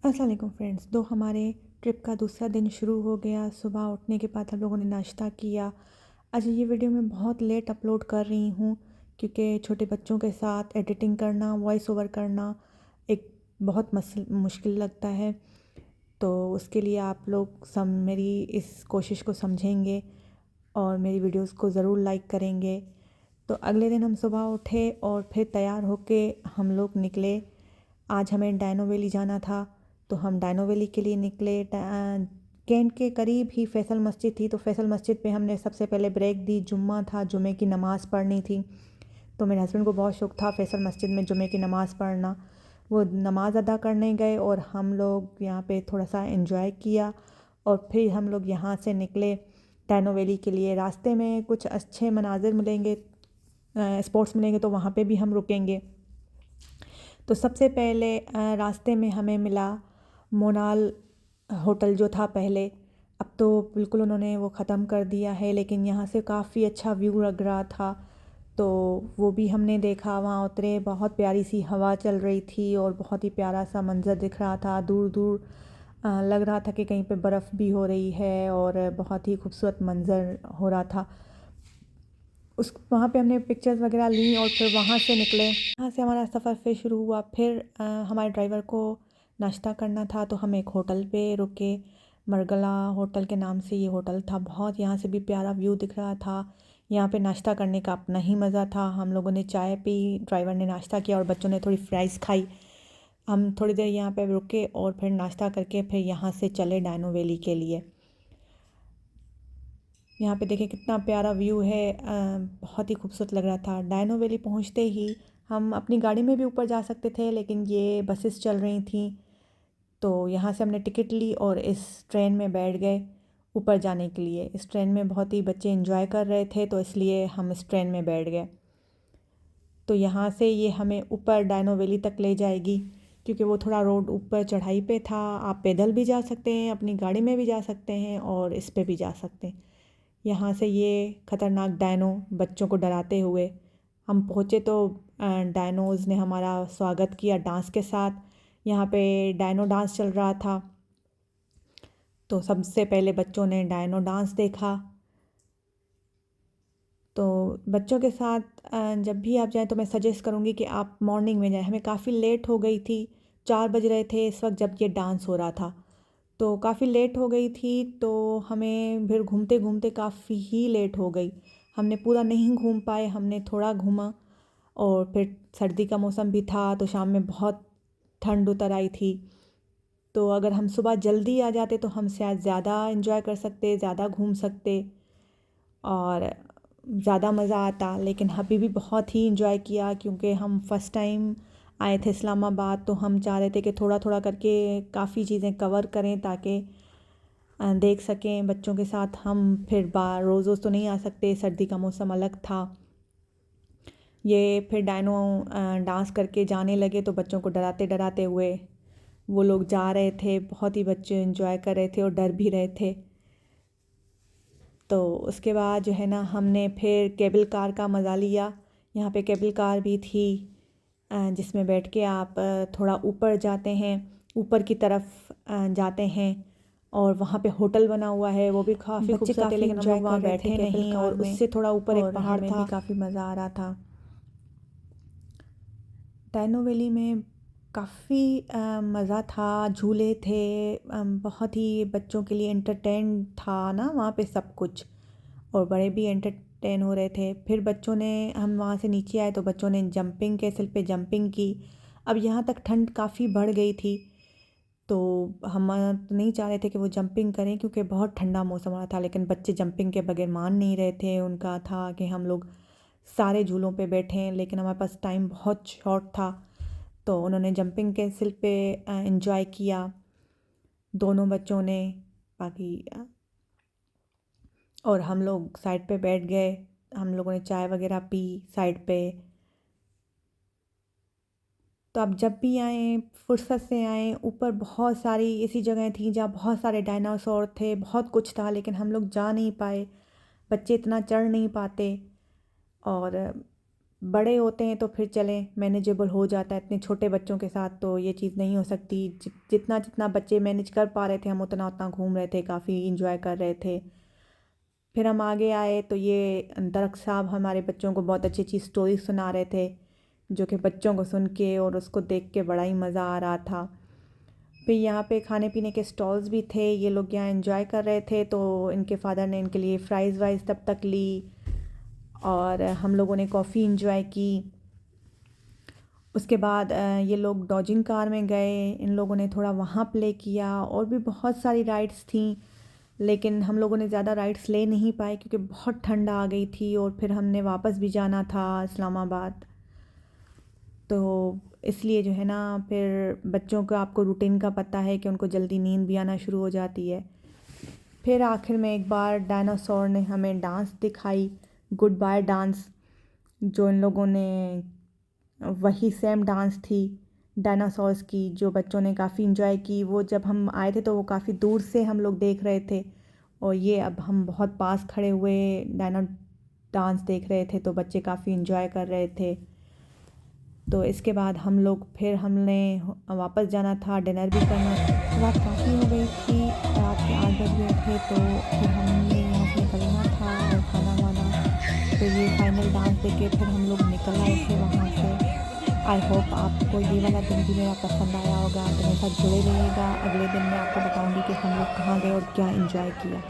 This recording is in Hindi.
अस्सलाम वालेकुम फ्रेंड्स। तो हमारे ट्रिप का दूसरा दिन शुरू हो गया। सुबह उठने के बाद हम लोगों ने नाश्ता किया। आज ये वीडियो मैं बहुत लेट अपलोड कर रही हूँ क्योंकि छोटे बच्चों के साथ एडिटिंग करना, वॉइस ओवर करना एक बहुत मुश्किल लगता है। तो उसके लिए आप लोग मेरी इस कोशिश को समझेंगे और मेरी वीडियोस को ज़रूर लाइक करेंगे। तो अगले दिन हम सुबह उठे और फिर तैयार होके हम लोग निकले। आज हमें डायनो वैली जाना था, तो हम डायनो वैली के लिए निकले। कैंट के करीब ही फैसल मस्जिद थी, तो फैसल मस्जिद पे हमने सबसे पहले ब्रेक दी। जुम्मा था, जुमे की नमाज़ पढ़नी थी। तो मेरे हस्बैंड को बहुत शौक़ था फैसल मस्जिद में जुमे की नमाज़ पढ़ना। वो नमाज़ अदा करने गए और हम लोग यहाँ पे थोड़ा सा एंजॉय किया और फिर हम लोग यहाँ से निकले डायनो वैली के लिए। रास्ते में कुछ अच्छे मनाजिर मिलेंगे, स्पॉट्स मिलेंगे, तो वहाँ पे भी हम रुकेंगे। तो सबसे पहले रास्ते में हमें मिला मोनाल होटल जो था पहले। अब तो बिल्कुल उन्होंने वो ख़त्म कर दिया है, लेकिन यहाँ से काफ़ी अच्छा व्यू लग रहा था, तो वो भी हमने देखा। वहाँ उतरे, बहुत प्यारी सी हवा चल रही थी और बहुत ही प्यारा सा मंज़र दिख रहा था। दूर दूर लग रहा था कि कहीं पे बर्फ़ भी हो रही है और बहुत ही खूबसूरत मंज़र हो रहा था। वहाँ पे हमने पिक्चर्स वगैरह ली और फिर वहाँ से निकले। वहाँ से हमारा सफ़र फिर शुरू हुआ। फिर हमारे ड्राइवर को नाश्ता करना था, तो हम एक होटल पे रुके। मरगला होटल के नाम से ये होटल था। बहुत यहाँ से भी प्यारा व्यू दिख रहा था। यहाँ पे नाश्ता करने का अपना ही मज़ा था। हम लोगों ने चाय पी, ड्राइवर ने नाश्ता किया और बच्चों ने थोड़ी फ्राइज़ खाई। हम थोड़ी देर यहाँ पे रुके और फिर नाश्ता करके फिर यहाँ से चले डायनो वैली के लिए। यहाँ पे देखिए कितना प्यारा व्यू है, बहुत ही खूबसूरत लग रहा था। डायनो वैली पहुँचते ही हम अपनी गाड़ी में भी ऊपर जा सकते थे, लेकिन ये बसेस चल रही थी, तो यहाँ से हमने टिकट ली और इस ट्रेन में बैठ गए ऊपर जाने के लिए। इस ट्रेन में बहुत ही बच्चे एंजॉय कर रहे थे, तो इसलिए हम इस ट्रेन में बैठ गए। तो यहाँ से ये हमें ऊपर डायनो वैली तक ले जाएगी, क्योंकि वो थोड़ा रोड ऊपर चढ़ाई पे था। आप पैदल भी जा सकते हैं, अपनी गाड़ी में भी जा सकते हैं और इस पे भी जा सकते हैं। यहाँ से ये ख़तरनाक डायनो बच्चों को डराते हुए हम पहुँचे, तो डायनोज़ ने हमारा स्वागत किया डांस के साथ। यहाँ पे डायनो डांस चल रहा था, तो सबसे पहले बच्चों ने डायनो डांस देखा। तो बच्चों के साथ जब भी आप जाएँ तो मैं सजेस्ट करूँगी कि आप मॉर्निंग में जाएँ। हमें काफ़ी लेट हो गई थी, 4 बज रहे थे इस वक्त जब ये डांस हो रहा था, तो काफ़ी लेट हो गई थी। तो हमें फिर घूमते घूमते काफ़ी ही लेट हो गई। हमने पूरा नहीं घूम पाए, हमने थोड़ा घूमा और फिर सर्दी का मौसम भी था, तो शाम में बहुत ठंड उतर आई थी। तो अगर हम सुबह जल्दी आ जाते तो हम शायद ज़्यादा एंजॉय कर सकते, ज़्यादा घूम सकते और ज़्यादा मज़ा आता। लेकिन अभी भी बहुत ही एंजॉय किया, क्योंकि हम फ़र्स्ट टाइम आए थे इस्लामाबाद, तो हम चाह रहे थे कि थोड़ा थोड़ा करके काफ़ी चीज़ें कवर करें ताकि देख सकें बच्चों के साथ। हम फिर रोज़ रोज़ तो नहीं आ सकते, सर्दी का मौसम अलग था। ये फिर डायनो डांस करके जाने लगे, तो बच्चों को डराते डराते हुए वो लोग जा रहे थे। बहुत ही बच्चे एंजॉय कर रहे थे और डर भी रहे थे। तो उसके बाद जो है ना, हमने फिर केबल कार का मज़ा लिया। यहाँ पे केबल कार भी थी, जिसमें बैठ के आप थोड़ा ऊपर जाते हैं, ऊपर की तरफ जाते हैं और वहाँ पे होटल बना हुआ है, वो भी काफ़ी खूबसूरत है। लेकिन हम लोग वहाँ बैठे नहीं और उससे थोड़ा ऊपर एक पहाड़ था, भी काफ़ी मज़ा आ रहा था। डायनो वैली में काफ़ी मज़ा था, झूले थे, बहुत ही बच्चों के लिए एंटरटेन था ना वहाँ पे सब कुछ, और बड़े भी एंटरटेन हो रहे थे। फिर बच्चों ने, हम वहाँ से नीचे आए तो बच्चों ने जंपिंग कैसल पे जंपिंग की। अब यहाँ तक ठंड काफ़ी बढ़ गई थी, तो हम तो नहीं चाह रहे थे कि वो जंपिंग करें क्योंकि बहुत ठंडा मौसम हो रहा था। लेकिन बच्चे जंपिंग के बगैर मान नहीं रहे थे। उनका था कि हम लोग सारे झूलों पे बैठें, लेकिन हमारे पास टाइम बहुत शॉर्ट था, तो उन्होंने जंपिंग कैसल पे एंजॉय किया दोनों बच्चों ने। बाकी और हम लोग साइड पे बैठ गए। हम लोगों ने चाय वगैरह पी साइड पे। तो आप जब भी आएँ, फुर्सत से आएँ। ऊपर बहुत सारी ऐसी जगह थी जहाँ बहुत सारे डायनासोर थे, बहुत कुछ था, लेकिन हम लोग जा नहीं पाए, बच्चे इतना चढ़ नहीं पाते। और बड़े होते हैं तो फिर चलें मैनेजेबल हो जाता है, इतने छोटे बच्चों के साथ तो ये चीज़ नहीं हो सकती। जितना जितना बच्चे मैनेज कर पा रहे थे हम उतना उतना घूम रहे थे, काफ़ी इंजॉय कर रहे थे। फिर हम आगे आए तो ये दरख्त साहब हमारे बच्चों को बहुत अच्छी अच्छी स्टोरी सुना रहे थे, जो कि बच्चों को सुन के और उसको देख के बड़ा ही मज़ा आ रहा था। फिर यहाँ पे खाने पीने के स्टॉल्स भी थे, ये लोग यहाँ एंजॉय कर रहे थे, तो इनके फादर ने इनके लिए फ़्राइज़ वाइज़ तब तक ली और हम लोगों ने कॉफ़ी इंजॉय की। उसके बाद ये लोग डॉजिंग कार में गए, इन लोगों ने थोड़ा वहाँ प्ले किया और भी बहुत सारी राइड्स थी, लेकिन हम लोगों ने ज़्यादा राइड्स ले नहीं पाए क्योंकि बहुत ठंड आ गई थी और फिर हमने वापस भी जाना था इस्लामाबाद। तो इसलिए जो है ना, फिर बच्चों का आपको रूटीन का पता है कि उनको जल्दी नींद भी आना शुरू हो जाती है। फिर आखिर में एक बार डायनासोर ने हमें डांस दिखाई, गुड बाय डांस, जो इन लोगों ने वही सेम डांस थी डायनासोर्स की, जो बच्चों ने काफ़ी इंजॉय की। वो जब हम आए थे तो वो काफ़ी दूर से हम लोग देख रहे थे और ये अब हम बहुत पास खड़े हुए डायना डांस देख रहे थे, तो बच्चे काफ़ी इंजॉय कर रहे थे। तो इसके बाद हम लोग फिर हमने वापस जाना था, डिनर भी करना था। रात काफ़ी हो गई थी, रात के 8 बज गए थे, तो फिर हमने यहाँ से निकलना था और खाना वाना, तो ये फाइनल डांस देख के फिर हम लोग निकल आए थे वहाँ से। आई होप आपको ये वाला दिन भी मेरा पसंद आया होगा, तो मेरे साथ जुड़े रहिएगा। अगले दिन मैं आपको बताऊँगी कि हम लोग कहाँ गए और क्या इंजॉय किया।